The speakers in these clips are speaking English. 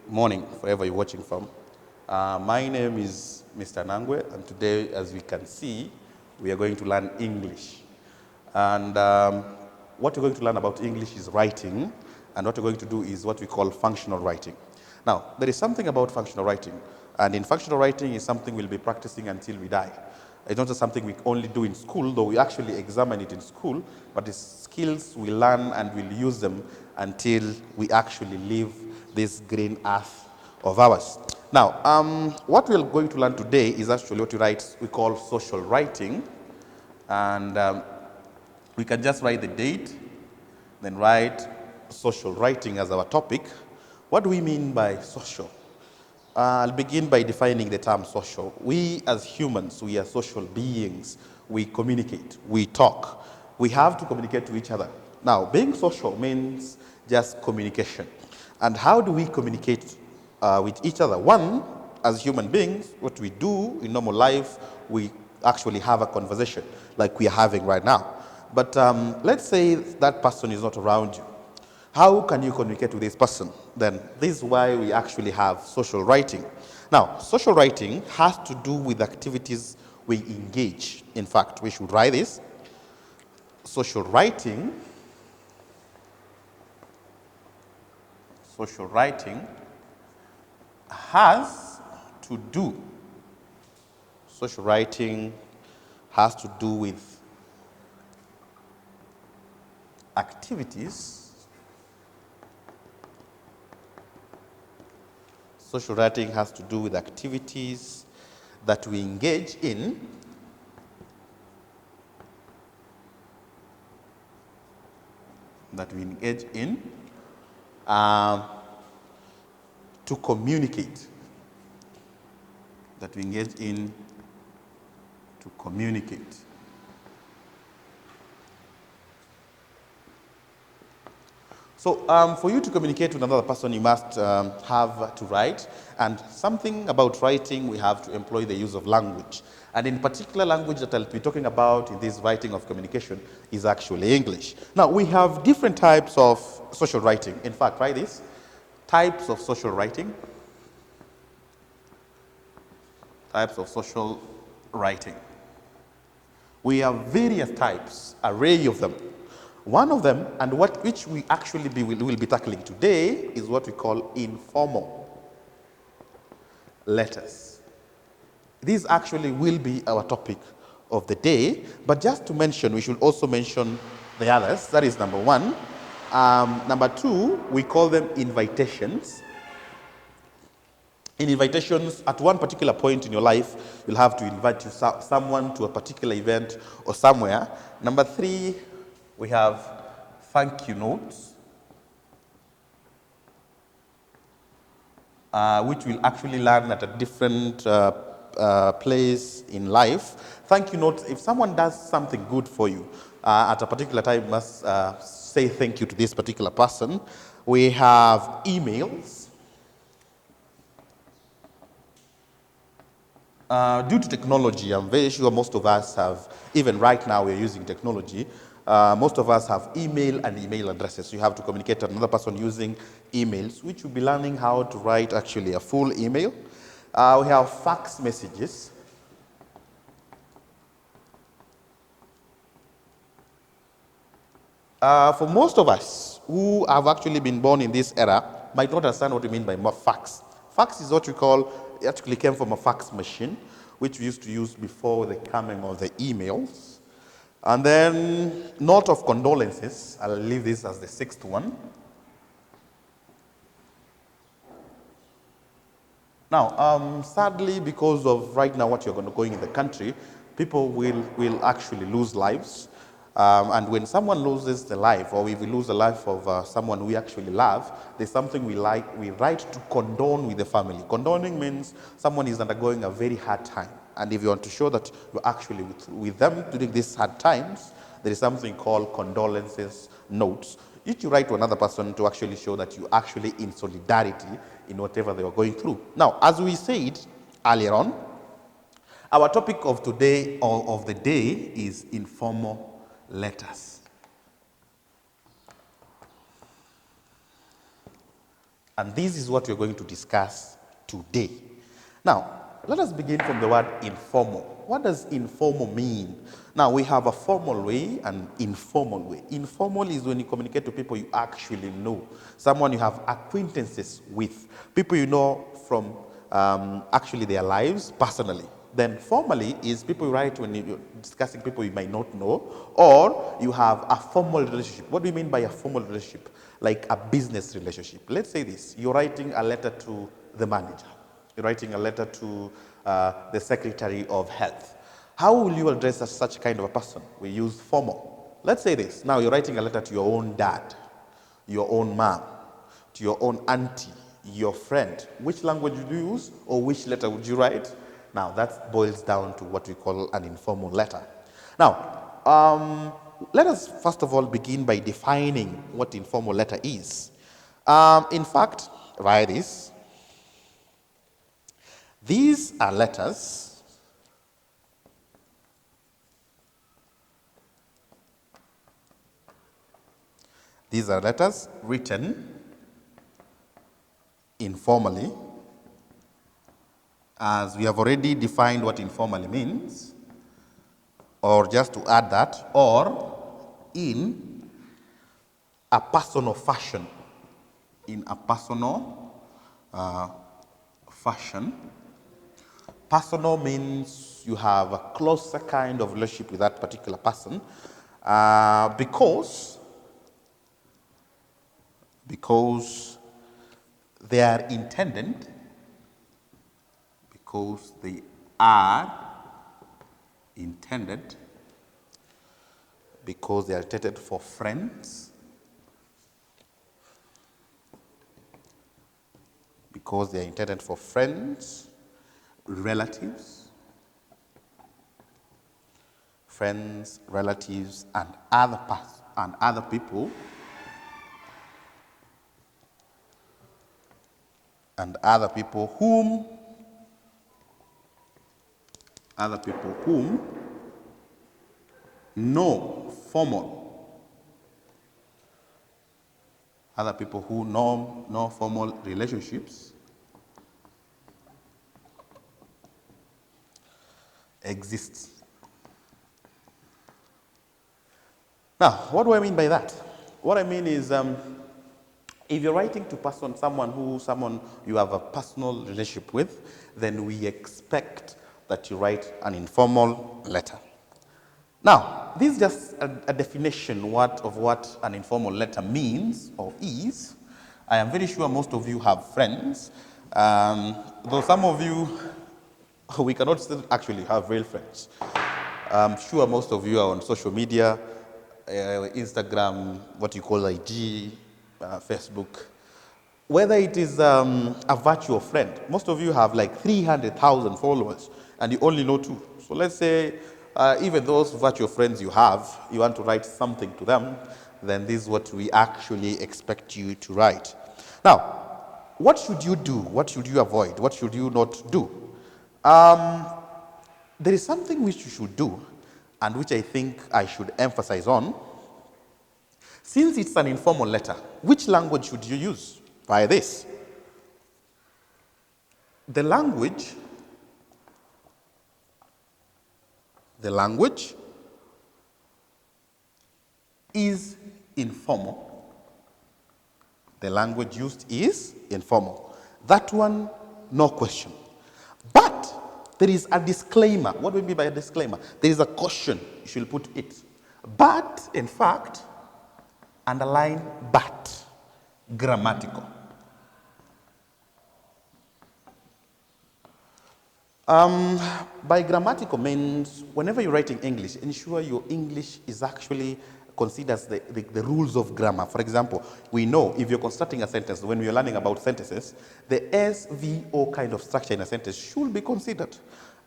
morning, wherever you're watching from. My name is Mr. Anangwe, and today, as we can see, we are going to learn English. And what we're going to learn about English is writing, and what we're going to do is what we call functional writing. Now, there is something about functional writing, and in functional writing is something we'll be practicing until we die. It's not just something we only do in school, though we actually examine it in school, but it's skills we learn and we'll use them until we actually leave this green earth of ours. Now, what we're going to learn today is actually what we call social writing. And we can just write the date, then write social writing as our topic. What do we mean by social? I'll begin by defining the term social. We as humans, we are social beings. We communicate, we talk. We have to communicate to each other. Now, being social means just communication. And how do we communicate with each other? One, as human beings, what we do in normal life, we actually have a conversation like we are having right now. But let's say that person is not around you. How can you communicate with this person? Then this is why we actually have social writing. Now, social writing has to do with activities we engage. In fact, we should write this. Social writing has to do with activities. Social writing has to do with activities that we engage in to communicate. So for you to communicate with another person, you must have to write. And something about writing, we have to employ the use of language. And in particular, language that I'll be talking about in this writing of communication is actually English. Now, we have different types of social writing. In fact, write this. Types of social writing. We have various types, array of them. One of them, and which we actually will be tackling today, is what we call informal letters. These actually will be our topic of the day, but just to mention, we should also mention the others. That is number one. Number two, we call them invitations. In invitations, at one particular point in your life, you'll have to invite someone to a particular event or somewhere. Number three, we have thank you notes, which we'll actually learn at a different place in life. Thank you notes, if someone does something good for you at a particular time, you must say thank you to this particular person. We have emails. Due to technology, I'm very sure most of us have, even right now we're using technology, most of us have email and email addresses. You have to communicate to another person using emails, which you'll be learning how to write actually a full email. We have fax messages. For most of us who have actually been born in this era, might not understand what we mean by fax. Fax is what we call, it actually came from a fax machine, which we used to use before the coming of the emails. And then, note of condolences. I'll leave this as the sixth one. Now, sadly, because of right now what you're going in the country, people will actually lose lives. And when someone loses the life, or if we lose the life of someone we actually love, there's something we write to condone with the family. Condoning means someone is undergoing a very hard time. And if you want to show that you're actually with them during these hard times, there is something called condolences notes, which you write to another person to actually show that you're actually in solidarity in whatever they are going through. Now, as we said earlier on, our topic of today, or of the day, is informal letters. And this is what we're going to discuss today. Now, let us begin from the word informal. What does informal mean? Now, we have a formal way and informal way. Informal is when you communicate to people you actually know, someone you have acquaintances with, people you know from actually their lives personally. Then formally is people you write when you're discussing people you might not know, or you have a formal relationship. What do you mean by a formal relationship? Like a business relationship. Let's say this, you're writing a letter to the manager. You're writing a letter to the Secretary of Health. How will you address such kind of a person? We use formal. Let's say this, now you're writing a letter to your own dad, your own mom, to your own auntie, your friend. Which language would you use, or which letter would you write? Now, that boils down to what we call an informal letter. Now, let us first of all begin by defining what informal letter is. In fact, write this. These are letters written informally, as we have already defined what informally means, or just to add that, or in a personal fashion. In a personal fashion. Personal means you have a closer kind of relationship with that particular person because they are intended, because they are intended for friends, relatives, and other people, whom no formal relationships exist. Now, what do I mean by that? What I mean is, if you're writing to someone you have a personal relationship with, then we expect that you write an informal letter. Now, this is just a definition of what an informal letter means or is. I am very sure most of you have friends, though some of you, we cannot still actually have real friends. I'm sure most of you are on social media, Instagram, what you call IG, Facebook. Whether it is a virtual friend, most of you have like 300,000 followers and you only know 2. So let's say even those virtual friends you have, you want to write something to them, then this is what we actually expect you to write. Now, what should you do? What should you avoid? What should you not do? There is something which you should do and which I think I should emphasize on. Since it's an informal letter, which language should you use? By this. The language is informal. The language used is informal. That one, no question. But there is a disclaimer. What do we mean by a disclaimer? There is a caution. You should put it. But, in fact, underline but. Grammatical. By grammatical means, whenever you're writing English, ensure your English is actually considers the rules of grammar. For example, we know if you're constructing a sentence, when we're learning about sentences, the SVO kind of structure in a sentence should be considered.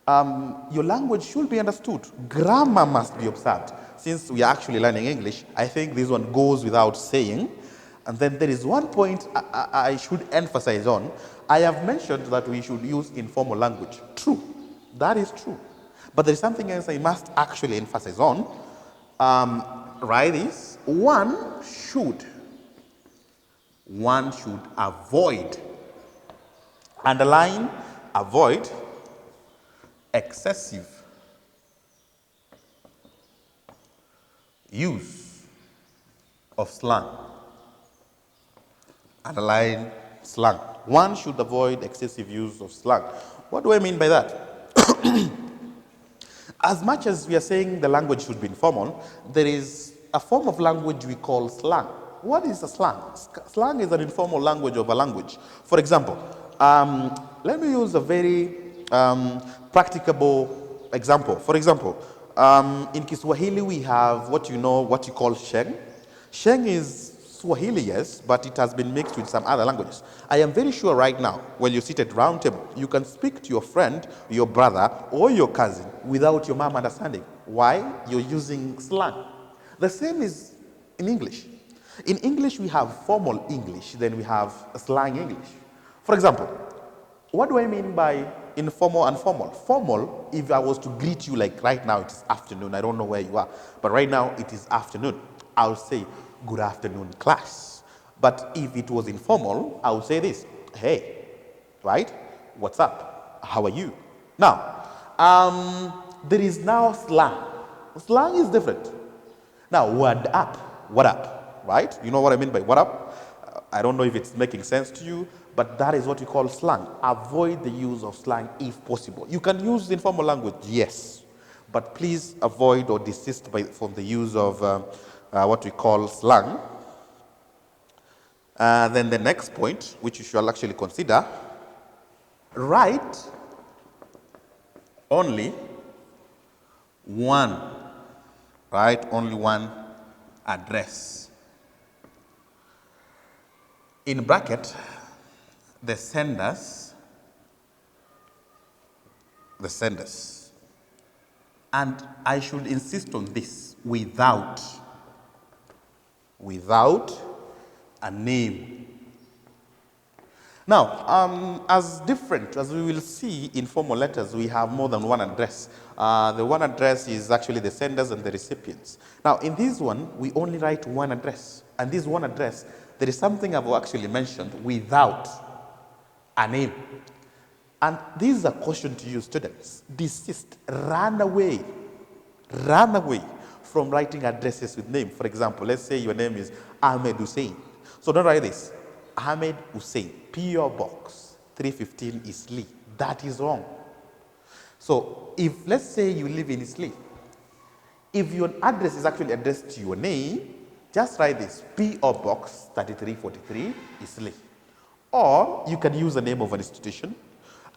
Your language should be understood. Grammar must be observed. Since we are actually learning English, I think this one goes without saying. And then there is one point I should emphasize on. I have mentioned that we should use informal language. True. That is true. But there is something else I must actually emphasize on. Write this. One one should avoid, underline, avoid excessive use of slang. Underline slang. One should avoid excessive use of slang. What do I mean by that? As much as we are saying the language should be informal, there is a form of language we call slang. What is a slang? Slang is an informal language of a language. For example, let me use a very practicable example. For example, in Kiswahili we have what you call sheng. Sheng is Swahili, yes, but it has been mixed with some other languages. I am very sure right now, when you sit at round table, you can speak to your friend, your brother, or your cousin without your mom understanding. Why? You're using slang. The same is in English. In English, we have formal English, then we have slang English. For example, what do I mean by informal and formal? Formal, if I was to greet you like right now, it is afternoon. I don't know where you are, but right now it is afternoon. I'll say, good afternoon, class. But if it was informal, I would say this, hey, right? What's up? How are you? Now, there is now slang. Slang is different. Now, what up, right? You know what I mean by what up? I don't know if it's making sense to you, but that is what we call slang. Avoid the use of slang if possible. You can use informal language, yes, but please avoid or desist from the use of what we call slang. Then the next point, which you shall actually consider, write only one address. In bracket, the senders. And I should insist on this, without a name. Now, as different as we will see in formal letters, we have more than one address. The one address is actually the senders and the recipients. Now, in this one, we only write one address. And this one address, there is something I've actually mentioned, without a name. And this is a caution to you students. Desist, run away from writing addresses with name. For example, let's say your name is Ahmed Hussein. So don't write this. Ahmed Hussein, P.O. Box 315 Isli. That is wrong. So if, let's say you live in Isli, if your address is actually addressed to your name, just write this, P.O. Box 3343 Isli. Or you can use the name of an institution,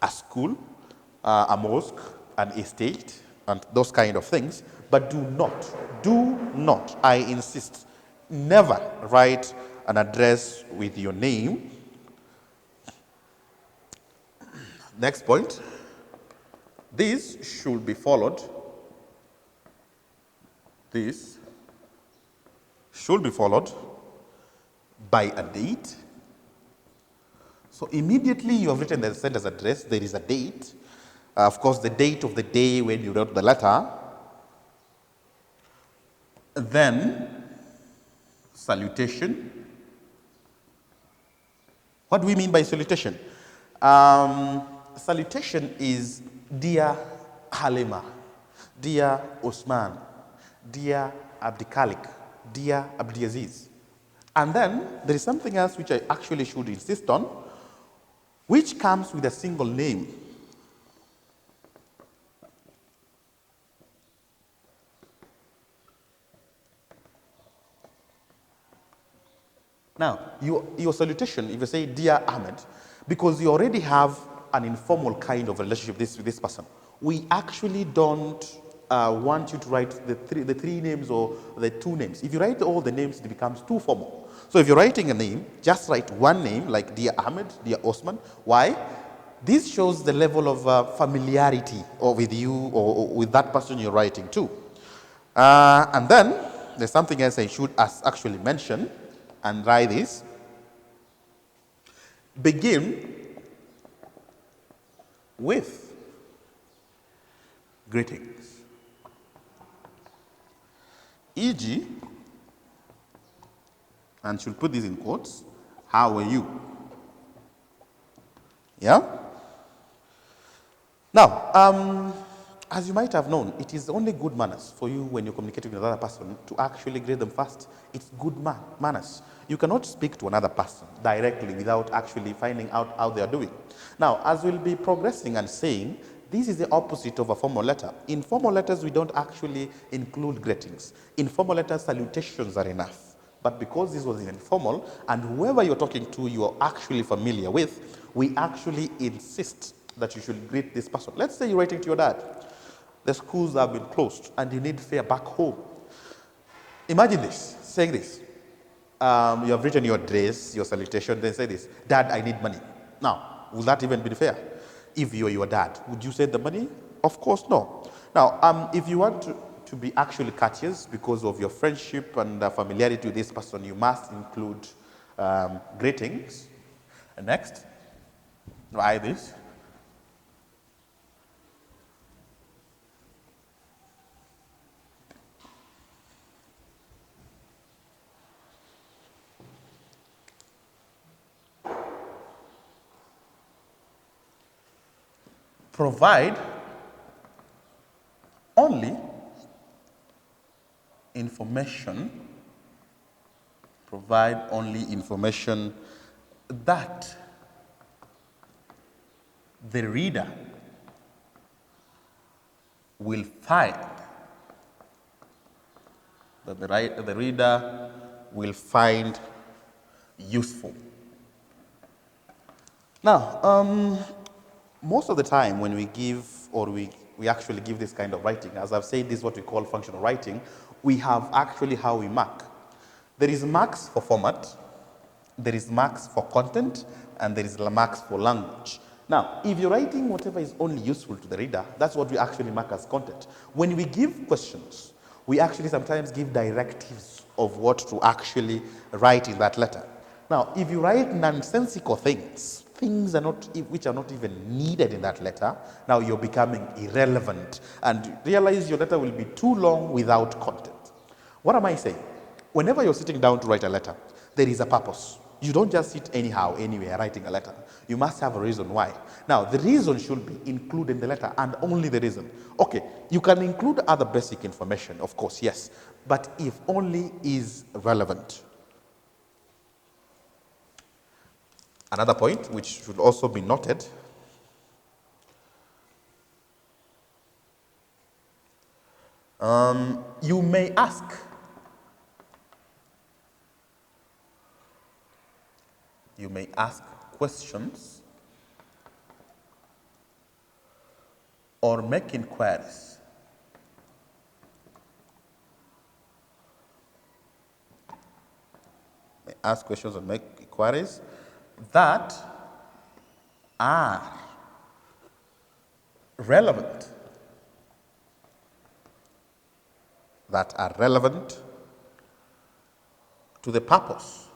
a school, a mosque, an estate, and those kind of things. But do not, I insist, never write an address with your name. Next point, this should be followed. This should be followed by a date. So immediately you have written the sender's address, there is a date. Of course, the date of the day when you wrote the letter. Then, salutation. What do we mean by salutation? Salutation is Dear Halima, Dear Osman, Dear Abdikalik, Dear Abdiaziz. And then there is something else which I actually should insist on, which comes with a single name. Now, your salutation, if you say, Dear Ahmed, because you already have an informal kind of relationship with this person, we actually don't want you to write the three names or the two names. If you write all the names, it becomes too formal. So if you're writing a name, just write one name, like Dear Ahmed, Dear Osman. Why? This shows the level of familiarity with you or with that person you're writing to. And then, there's something else I should actually mention, and write this. Begin with greetings. E.g., and should put this in quotes, How are you? Yeah? Now, as you might have known, it is only good manners for you when you're communicating with another person to actually greet them first. It's good manners. You cannot speak to another person directly without actually finding out how they are doing. Now, as we'll be progressing and saying, this is the opposite of a formal letter. In formal letters, we don't actually include greetings. In formal letters, salutations are enough. But because this was informal, and whoever you're talking to, you are actually familiar with, we actually insist that you should greet this person. Let's say you're writing to your dad. The schools have been closed and you need fare back home. Imagine this, saying this. You have written your address, your salutation, then say this, Dad, I need money. Now, will that even be fair? If you're your dad, would you send the money? Of course, no. Now, if you want to be actually courteous because of your friendship and familiarity with this person, you must include greetings. And next, try this. Provide only information that the reader will find useful. Now, most of the time when we give or we actually give this kind of writing, as I've said, this is what we call functional writing, we have actually how we mark. There is marks for format, there is marks for content, and there is marks for language. Now, if you're writing whatever is only useful to the reader, that's what we actually mark as content. When we give questions, we actually sometimes give directives of what to actually write in that letter. Now, if you write nonsensical things which are not even needed in that letter, now you're becoming irrelevant and realize your letter will be too long without content. What am I saying? Whenever you're sitting down to write a letter, there is a purpose. You don't just sit anyhow, anywhere, writing a letter. You must have a reason why. Now, the reason should be included in the letter and only the reason. Okay, you can include other basic information, of course, yes, but if only is relevant. Another point which should also be noted, you may ask questions or make inquiries that are relevant to the purpose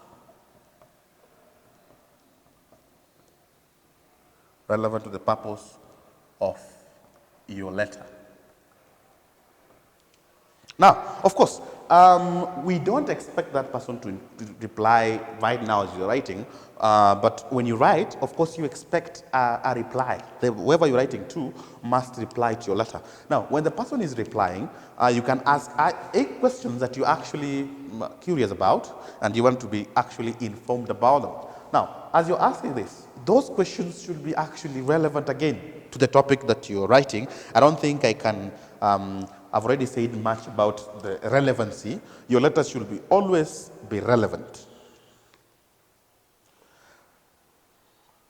of your letter. Now, of course, we don't expect that person to reply right now as you're writing, but when you write, of course, you expect a reply. Whoever you're writing to must reply to your letter. Now, when the person is replying, you can ask 8 questions that you're actually curious about and you want to be actually informed about them. Now, as you're asking this, those questions should be actually relevant again to the topic that you're writing. I don't think I can I've already said much about the relevancy. Your letter should always be relevant.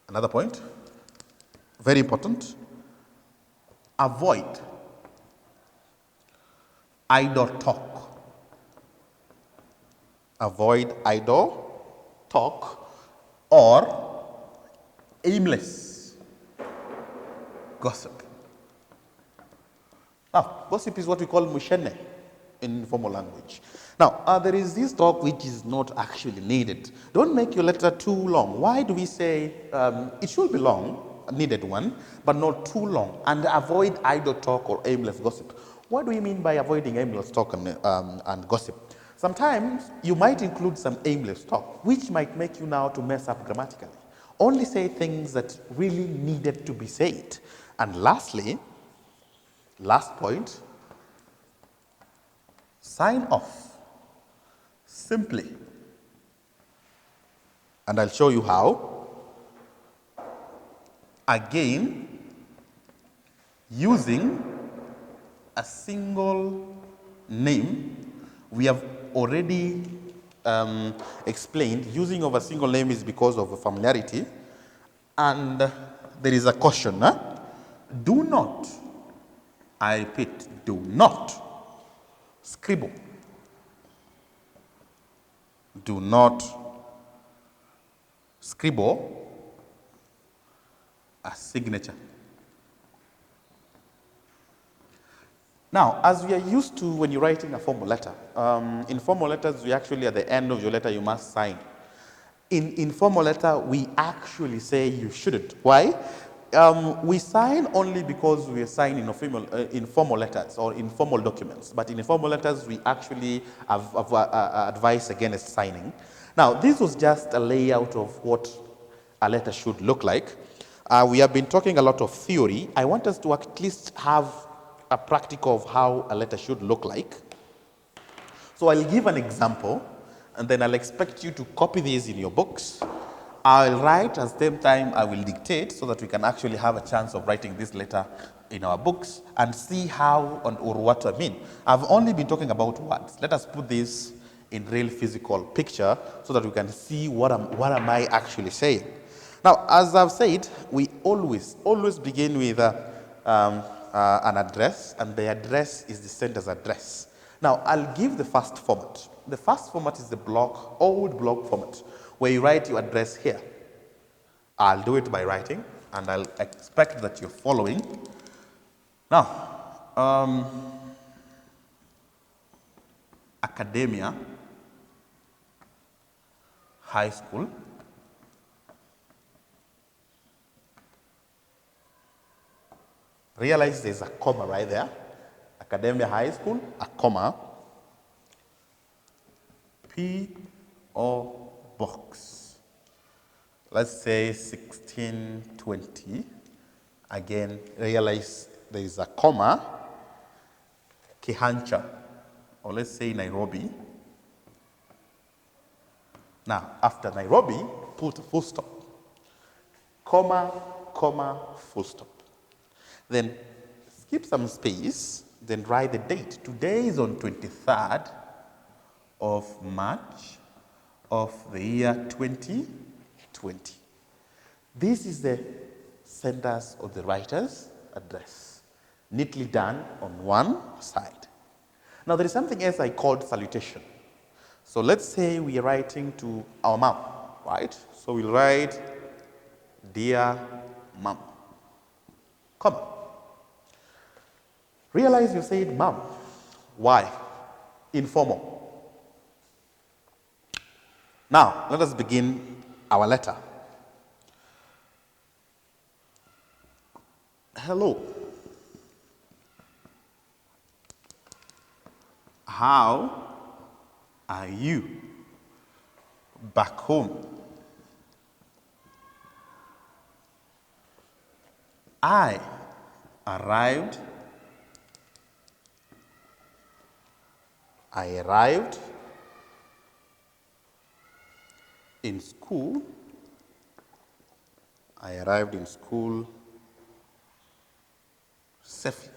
Another point, very important, avoid idle talk. Avoid idle talk or aimless gossip. Now, gossip is what we call mushene in formal language. Now, there is this talk which is not actually needed. Don't make your letter too long. Why do we say it should be long, a needed one, but not too long, and avoid idle talk or aimless gossip? What do we mean by avoiding aimless talk and gossip? Sometimes you might include some aimless talk, which might make you now to mess up grammatically. Only say things that really needed to be said. And lastly, last point, sign off simply. And I'll show you how. Again, using a single name. We have already explained using of a single name is because of familiarity. And there is a caution. Do not, I repeat, do not scribble. Do not scribble a signature. Now, as we are used to when you're writing a formal letter, in formal letters, we actually, at the end of your letter, you must sign. In informal letter, we actually say you shouldn't. Why? We sign only because we are signing informal letters or informal documents. But in informal letters, we actually have advice against signing. Now, this was just a layout of what a letter should look like. We have been talking a lot of theory. I want us to at least have a practical of how a letter should look like. So I'll give an example, and then I'll expect you to copy these in your books. I'll write, at the same time I will dictate, so that we can actually have a chance of writing this letter in our books and see how or what I mean. I've only been talking about words. Let us put this in real physical picture so that we can see what am I actually saying. Now, as I've said, we always begin with an address, and the address is the sender's address. Now, I'll give the first format. The first format is the old block format, where you write your address here. I'll do it by writing, and I'll expect that you're following. Now, Academia, High School, realize there's a comma right there. Academia High School, a comma, P.O. Box. Let's say 1620. Again, realize there is a comma, Kihancha, or let's say Nairobi. Now, after Nairobi, put a full stop. Comma, comma, full stop. Then skip some space, then write the date. Today is on 23rd of March of the year 2020. This is the sender's or the writer's address, neatly done on one side. Now, there is something else I called salutation. So let's say we are writing to our mom, right? So we'll write, dear mom, comma. Realize you said mom. Why? Informal. Now, let us begin our letter. Hello. How are you back home? I arrived in school. I arrived in school safely.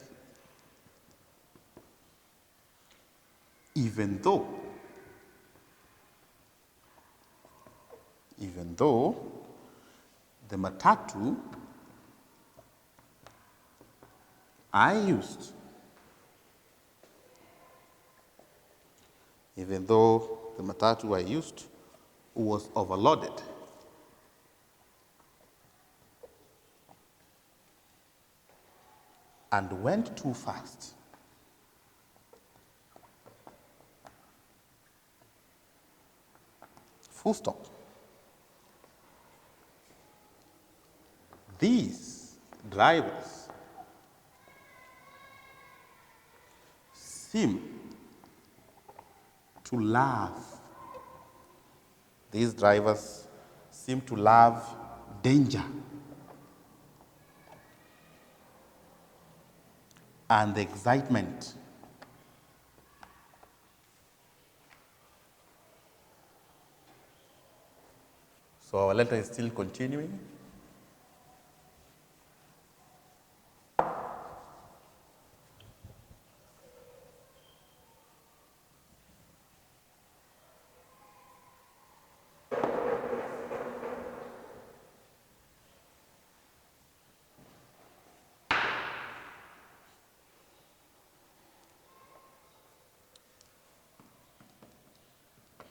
Even though the matatu I used, even though the matatu I used was overloaded. And went too fast. Full stop. These drivers seem to love. These drivers seem to love danger and the excitement. So our letter is still continuing.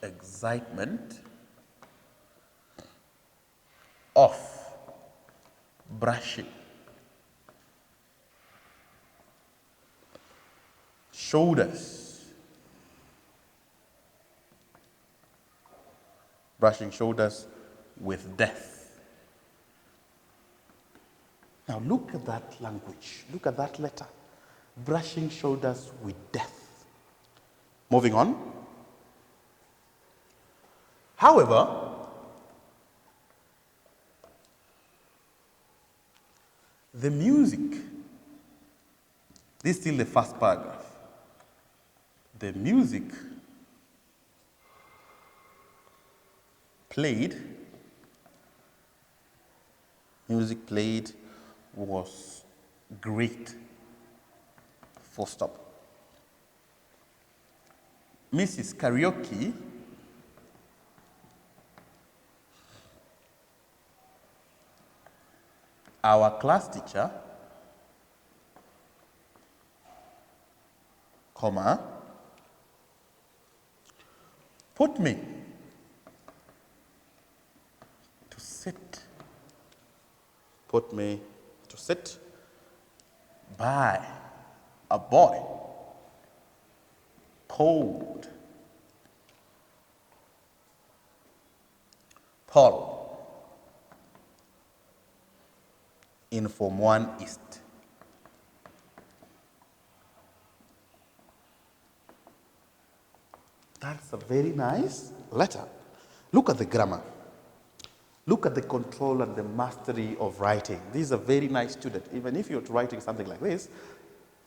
Excitement of brushing shoulders, brushing shoulders with death. Now look at that language, look at that letter, brushing shoulders with death. Moving on. However, the music, this is still the first paragraph. The music played was great. Full stop. Mrs. Karaoke our class teacher, comma, put me to sit by a boy called Paul in Form 1 East. That's a very nice letter. Look at the grammar. Look at the control and the mastery of writing. This is a very nice student. Even if you're writing something like this,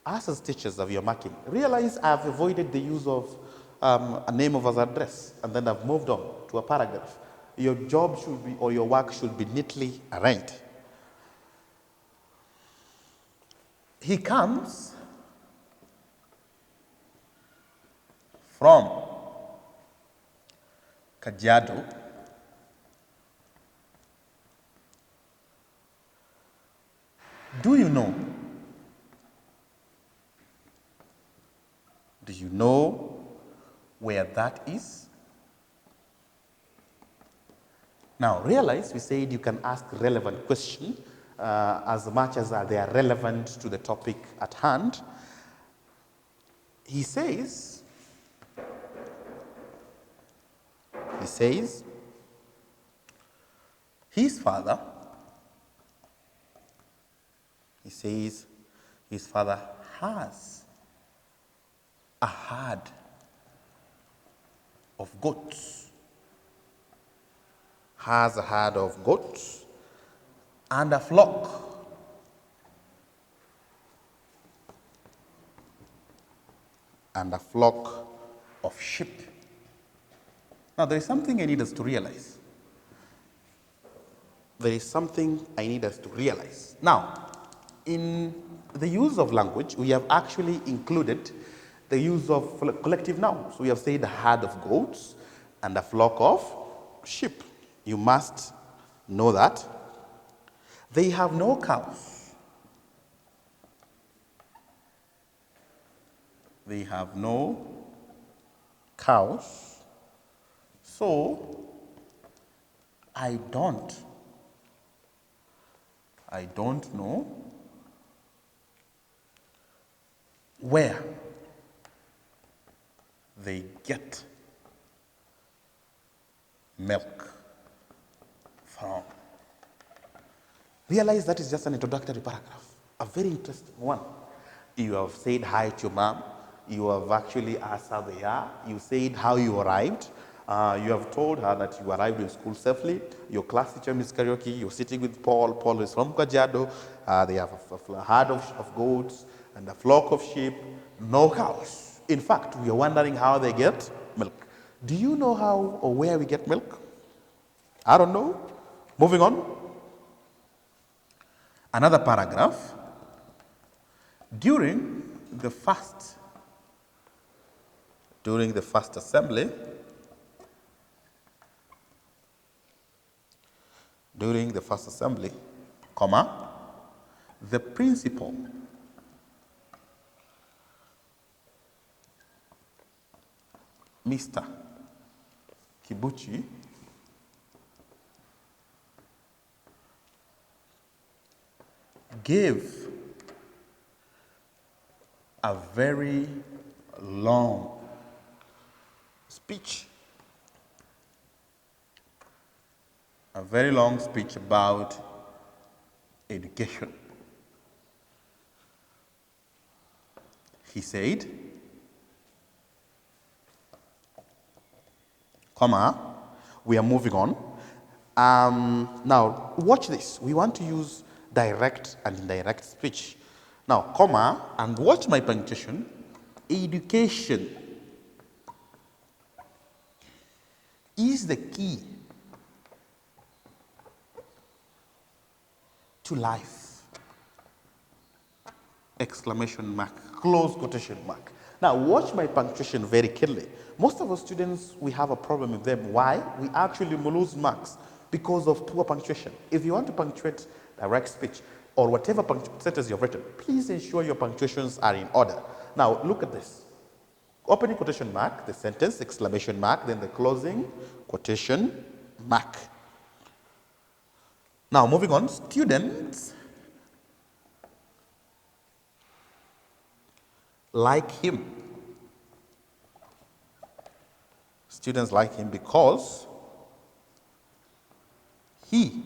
us as teachers of your marking, realize I've avoided the use of a name of an address, and then I've moved on to a paragraph. Your job should be, or your work should be neatly arranged. He comes from Kajiado, do you know where that is? Now realize we said you can ask relevant questions as much as they are relevant to the topic at hand. He says his father has a herd of goats. And a flock of sheep. Now there is something I need us to realize. Now, in the use of language, we have actually included the use of collective nouns. We have said a herd of goats and a flock of sheep. You must know that. They have no cows. So I don't know where they get milk from. Realize that is just an introductory paragraph, a very interesting one. You have said hi to your mom, You have actually asked how they are. You said how you arrived. You have told her that you arrived in school safely. Your class teacher, Miss Karaoke, you're sitting with Paul. Paul is from Kajiado. They have a herd of goats and a flock of sheep. No cows. In fact, we are wondering how they get milk. Do you know how or where we get milk? I don't know. Moving on. Another paragraph. During the first assembly, comma, the principal Mr. Kibuchi gave a very long speech. About education. He said, comma, we are moving on. Now, watch this. We want to use direct and indirect speech. Now, comma, and watch my punctuation. Education is the key to life. Exclamation mark, close quotation mark. Now, watch my punctuation very carefully. Most of our students, we have a problem with them. Why? We actually lose marks because of poor punctuation. If you want to punctuate direct speech or whatever sentence you've written, please ensure your punctuations are in order. Now, look at this. Opening quotation mark, the sentence, exclamation mark, then the closing quotation mark. Now, moving on, students like him. Students like him because he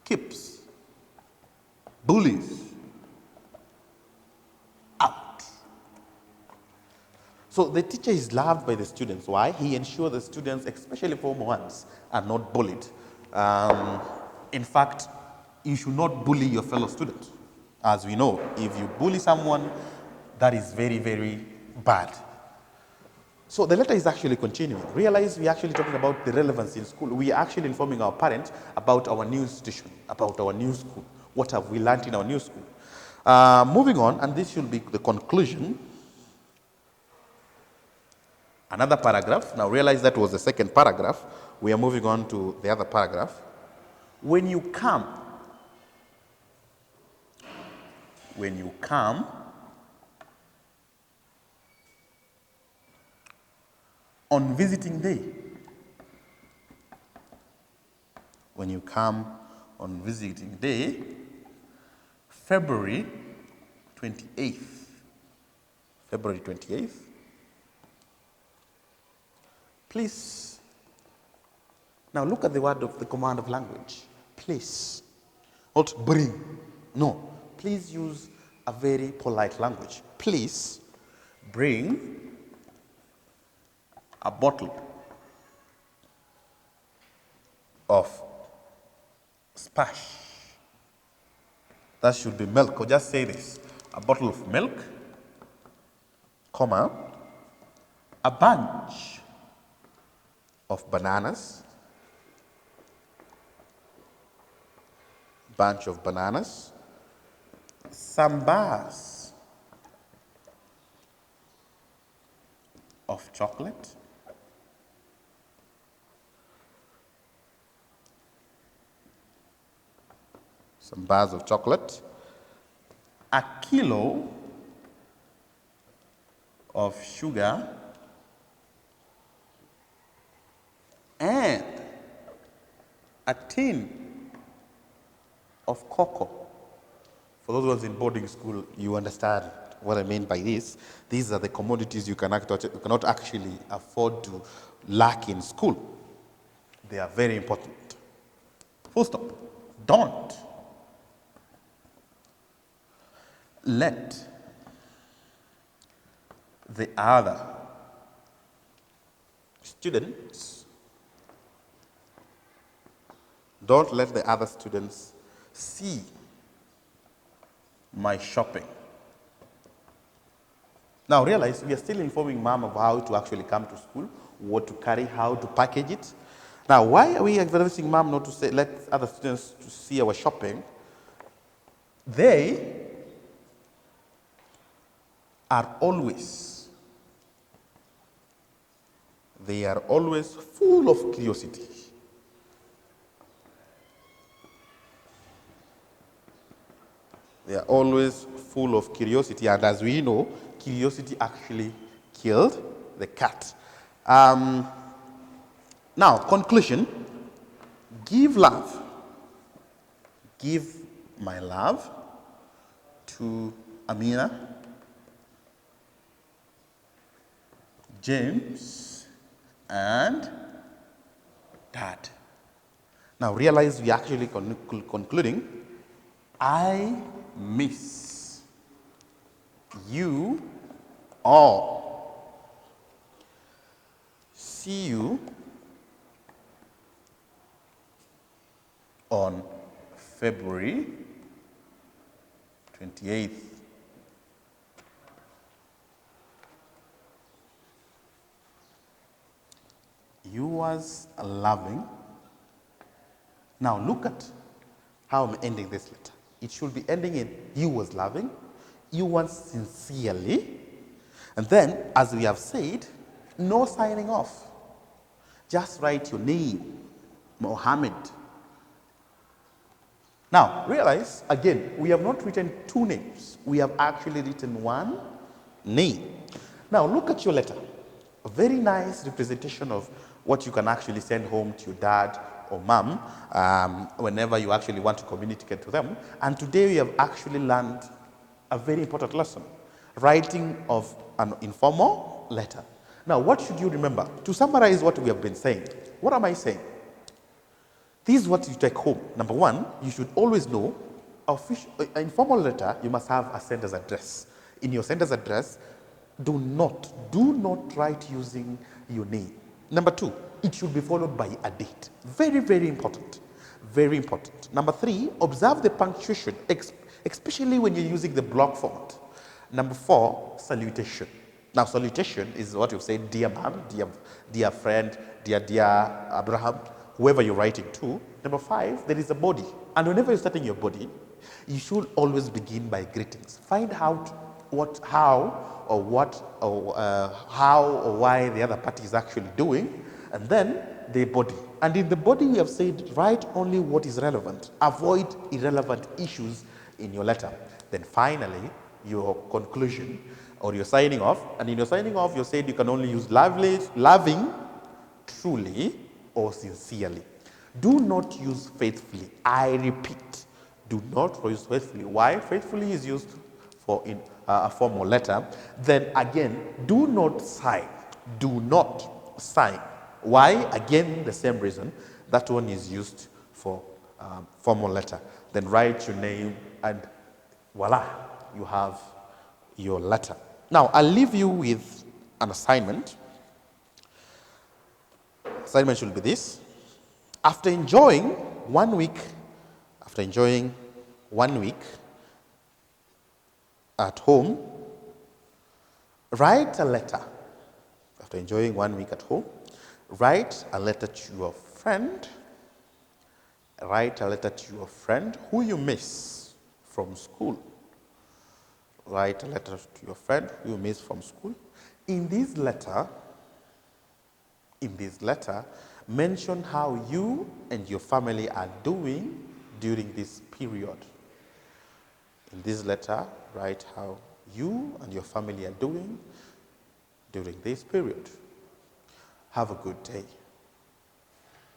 keeps bullies out. So the teacher is loved by the students. Why? He ensures the students, especially former ones, are not bullied. In fact, you should not bully your fellow student. As we know, if you bully someone, that is very, very bad. So the letter is actually continuing. Realize we're actually talking about the relevance in school. We are actually informing our parents about our new institution, about our new school. What have we learned in our new school? Moving on, and this should be the conclusion. Another paragraph. Now realize that was the second paragraph. We are moving on to the other paragraph. When you come on visiting day, February 28th, please, now look at the word of the command of language, please, not bring, no, please use a very polite language. Please bring a bottle of splash. That should be milk, or just say this, a bottle of milk, comma, a bunch of bananas, some bars of chocolate, a kilo of sugar, and a tin of cocoa. For those ones in boarding school, you understand what I mean by this. These are the commodities you cannot actually afford to lack in school. They are very important. Full stop. Don't let the other students, don't let the other students see my shopping. Now realize we are still informing mom of how to actually come to school, what to carry, how to package it. Now why are we advising mom not to say, let other students to see our shopping? They are always full of curiosity. They are always full of curiosity, and as we know, curiosity actually killed the cat. Now, conclusion, give love. Give my love to Amina, James, and Dad. Now realize we are actually concluding, I miss you all. See you on February 28th. You was loving. Now look at how I'm ending this letter. It should be ending in you was loving, you was sincerely, and then, as we have said, no signing off. Just write your name, Mohammed. Now, realize, again, we have not written two names. We have actually written one name. Now, look at your letter. A very nice representation of what you can actually send home to your dad or mom whenever you actually want to communicate to them. And today we have actually learned a very important lesson, writing of an informal letter. Now, what should you remember? To summarize what we have been saying, what am I saying? This is what you take home. Number one, you should always know, an informal letter, you must have a sender's address. In your sender's address, do not write using your name. Number two, it should be followed by a date. Very, very important. Very important. Number three, observe the punctuation, especially when you're using the block format. Number four, salutation. Now, salutation is what you say, dear man, dear friend, dear Abraham, whoever you're writing to. Number five, there is a body. And whenever you're starting your body, you should always begin by greetings. Find out how or why the other party is actually doing, and then the body. And in the body, we have said, write only what is relevant. Avoid irrelevant issues in your letter. Then finally, your conclusion or your signing off. And in your signing off, you said you can only use loving, truly, or sincerely. Do not use faithfully. I repeat, do not use faithfully. Why? Faithfully is used for in a formal letter. Then again, do not sign. Do not sign. Why? Again, the same reason. That one is used for formal letter. Then write your name and voila, you have your letter. Now, I'll leave you with an assignment. Assignment should be this. After enjoying 1 week at home, write a letter. After enjoying 1 week at home, write a letter to your friend. Write a letter to your friend who you miss from school. Write a letter to your friend who you miss from school. In this letter, mention how you and your family are doing during this period. In this letter, write how you and your family are doing during this period. Have a good day.